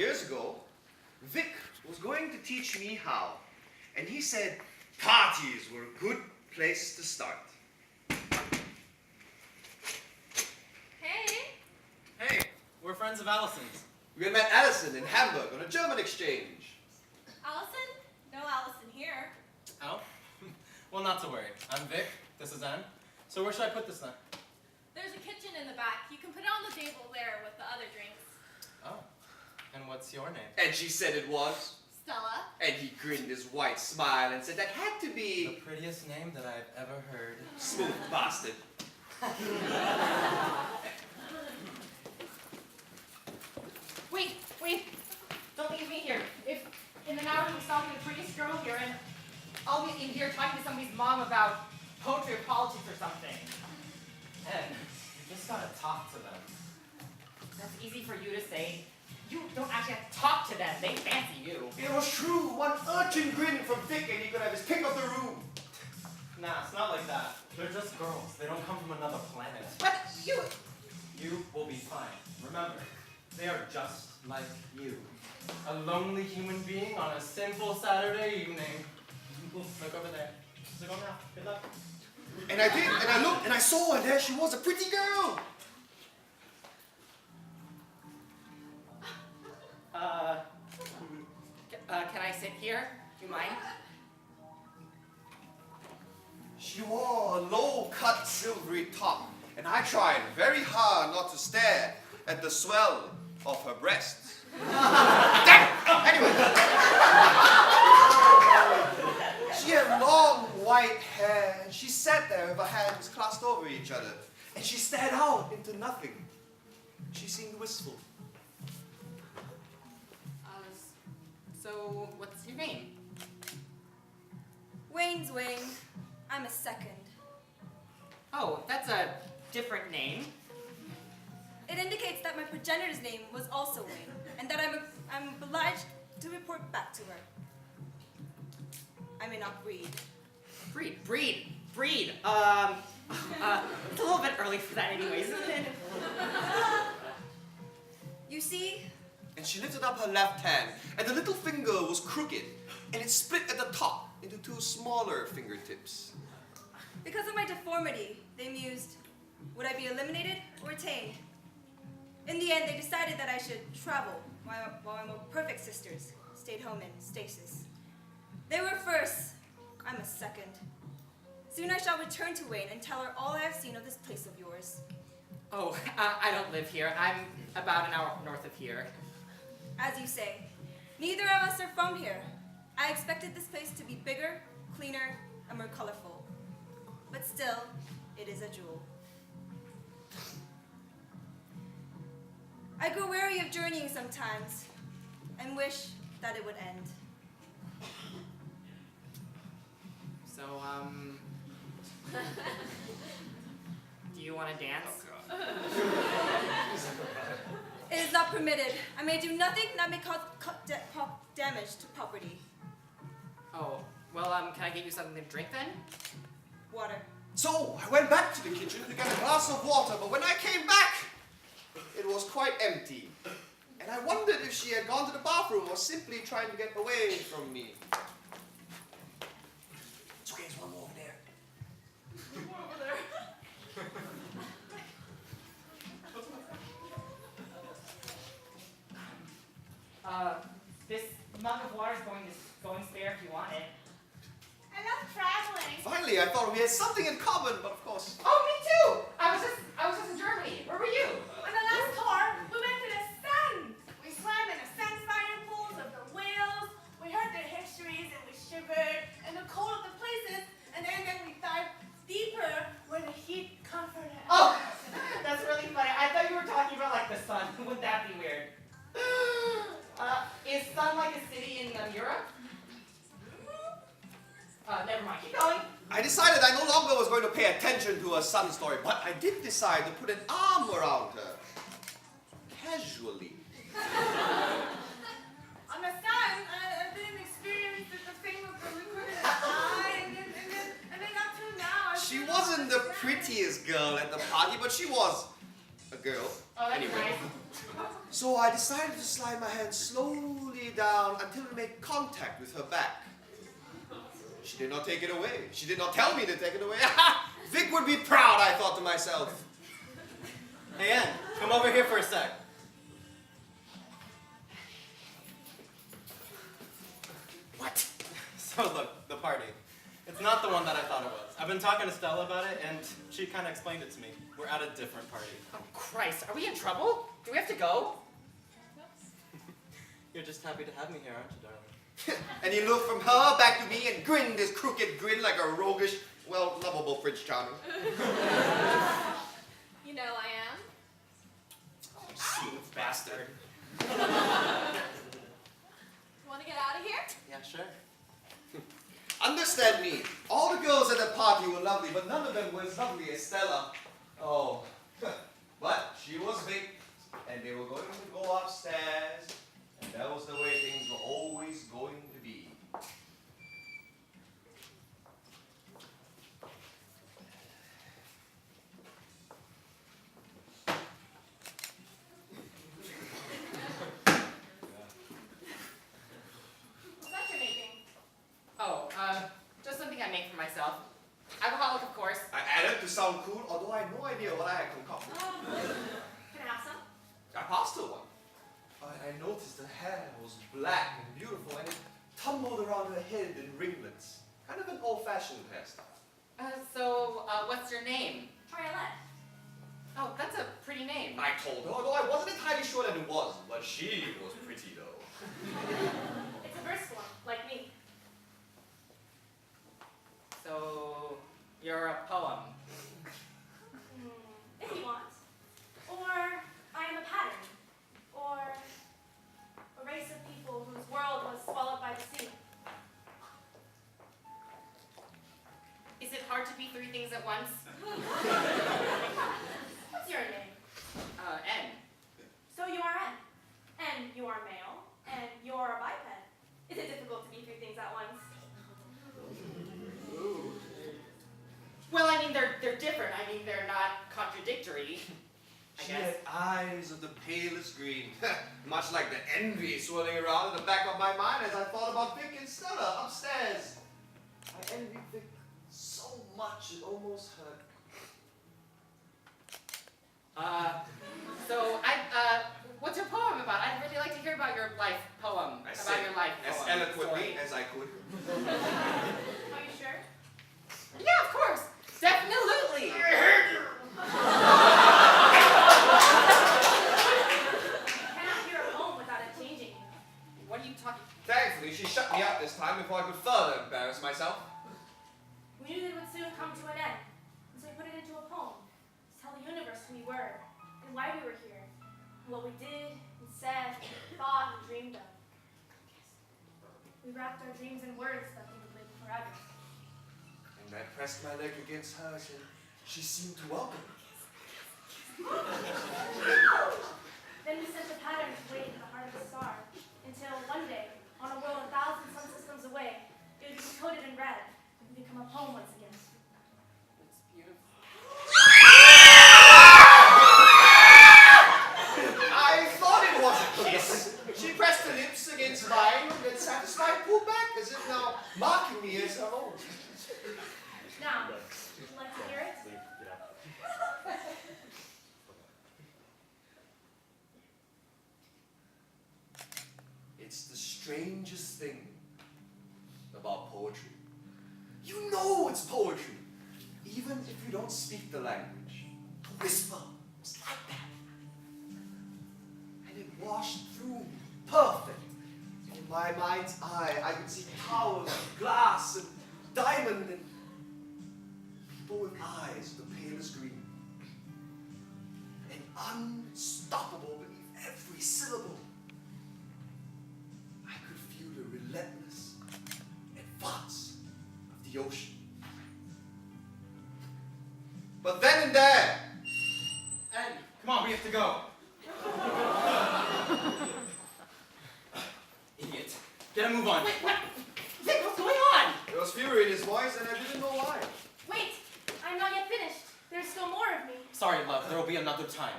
years ago, Vic was going to teach me how. And he said parties were a good place to start. Hey. Hey, we're friends of Allison's. We had met Allison in Hamburg on a German exchange. Allison? No Allison here. Oh? Well, not to worry. I'm Vic. This is Anne. So where should I put this then? There's a kitchen in the back. You can put it on the table there with the other drinks. Oh. And what's your name? And she said it was. Stella. And he grinned his white smile and said that had to The be... prettiest name that I've ever heard. Smooth bastard. Wait. Don't leave me here. If in an hour you saw me the prettiest girl here, and I'll be in here talking to somebody's mom about poetry or politics or something. And you just gotta talk to them. That's easy for you to say. You don't actually have to talk to them. They fancy you. It was true. One urchin grinned from Vic and he could have his pick of the room. Nah, it's not like that. They're just girls. They don't come from another planet. But you... You will be fine. Remember, they are just like you. A lonely human being on a simple Saturday evening. Look over there. So go now. Good luck. And I did, and I looked, and I saw, and there she was, a pretty girl. Can I sit here? Do you mind? She wore a low-cut silvery top, and I tried very hard not to stare at the swell of her breasts. Anyway. She had long white hair, and she sat there with her hands clasped over each other, and she stared out into nothing. She seemed wistful. So, what's your name? Wayne's Wayne. I'm a second. Oh, that's a different name. It indicates that my progenitor's name was also Wayne, and that I'm obliged to report back to her. I may not breed. Breed. It's a little bit early for that anyways, isn't it? You see, And she lifted up her left hand, and the little finger was crooked, and it split at the top into two smaller fingertips. because of my deformity, they mused, would I be eliminated or retained? In the end, they decided that I should travel, while my more perfect sisters stayed home in stasis. They were first, I'm a second. Soon I shall return to Wayne and tell her all I have seen of this place of yours. Oh, I don't live here. I'm about an hour north of here. As you say, neither of us are from here. I expected this place to be bigger, cleaner, and more colorful. But still, it is a jewel. I grow weary of journeying sometimes, and wish that it would end. So, do you want to dance? It is not permitted. I may do nothing that may cause damage to property. Oh, well, can I get you something to drink then? Water. So I went back to the kitchen to get a glass of water, but when I came back, it was quite empty. And I wondered if she had gone to the bathroom or simply trying to get away from me. It's okay, there's one more over there. This mug of water is going spare if you want it. I love traveling. Finally, I thought we had something in common, but of course. Oh, me too! I was just in Germany. Where were you? On the last tour, we went to the sun. We swam in the sun-fired pools of the whales. We heard their histories and we shivered in the cold of the places. And then we dived deeper where the heat comforted us. Oh, that's really funny. I thought you were talking about like the sun. Wouldn't that be weird? Is sun like a city in Europe? Never mind. Keep going. I decided I no longer was going to pay attention to her sun story, but I did decide to put an arm around her. Casually. On the sun, I didn't experience the thing with the liquid in the eye. And then up to now, She wasn't the prettiest girl at the party, but she was a girl. Oh, that's Anyway. nice. So I decided to slide my hand slowly down until it made contact with her back. She did not take it away. She did not tell me to take it away. Vic would be proud, I thought to myself. Hey, Ann, come over here for a sec. What? So look, the party. It's not the one that I thought it was. I've been talking to Stella about it, and she kind of explained it to me. We're at a different party. Oh, Christ. Are we in trouble? Do we have to go? You're just happy to have me here, aren't you, darling? And he looked from her back to me and grinned this crooked grin like a roguish, well, lovable Prince Charming. You know I am. Smooth bastard. Want to get out of here? Yeah, sure. Understand me. All the girls at the party were lovely, but none of them were as lovely as Stella. Oh, but she was big, and they were going to go upstairs, and that was the way things were always going to be. What's that you're making? Oh, just something I make for myself. Alcoholic, of course. I added to sound cool, although I had no idea what I had concocted. Can I have some? I passed her one. I noticed her hair was black and beautiful, and it tumbled around her head in ringlets. Kind of an old-fashioned hairstyle. So, what's your name? Triolette. Oh, that's a pretty name. I told her, although I wasn't entirely sure that it was, but she was pretty though. It's a verse form, like me. So, you're a poem. If you want. Or I am a pattern. Or a race of people whose world was swallowed by the sea. Is it hard to be three things at once? What's your name? N. So you are N. And you are male. And you're a biped. Is it difficult to be three things at once? Well, I mean, they're different. I mean, they're not contradictory. I She guess. had eyes of the palest green, much like the envy swirling around in the back of my mind as I thought about Vic and Stella upstairs. I envied Vic so much it almost hurt. So what's your poem about? I'd really like to hear about your life poem. I About said your life as poem. eloquently story. as I could. Are you sure? Yeah, of course. Definitely. Cannot hear a poem without it changing you. What are you talking? Thankfully, she shut me up this time before I could further embarrass myself. We knew that it would soon come to an end, and so we put it into a poem to tell the universe who we were, and why we were here, and what we did, and said, thought, and dreamed of. We wrapped our dreams in words that we would live forever. And I pressed my leg against hers, and she seemed to welcome it. Then we sent the pattern to wait in the heart of the star, until one day, on a world 1,000 sun systems away, it would be coated in red, and become a poem once again. It's beautiful. I thought it was a kiss. She pressed her lips against mine and then satisfied pulled back as if now marking me as her own. Now, would you like to hear it? It's the strangest thing about poetry. You know it's poetry, even if you don't speak the language. The whisper was like that. And it washed through me, perfect. In my mind's eye, I could see towers of glass and diamond and people with eyes of the palest green. And unstoppable beneath every syllable. I could feel the relentless advance of the ocean. But then and there, Ann, come on, we have to go. Idiot. Get a move on. Wait, what? Vic, what's going on? there was fury in his voice and I didn't know why. Wait, I'm not yet finished. There's still more of me. Sorry, love, there will be another time.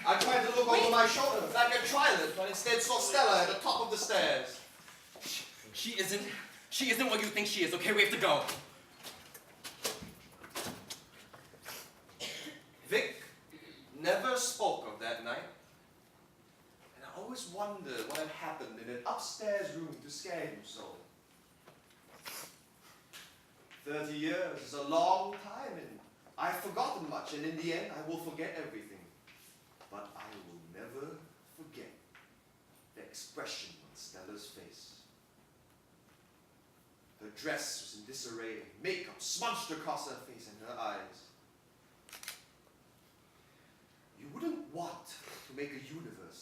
I tried to look over my shoulder like a trilet, but instead saw Stella at the top of the stairs. She isn't what you think she is, okay? We have to go. Vic never spoke of that night. And I always wondered what had happened in an upstairs room to scare him so. 30 years is a long time, and I've forgotten much, and in the end, I will forget everything. But I will never forget the expression on Stella's face. Her dress was in disarray, makeup smudged across her face and her eyes. You wouldn't want to make a universe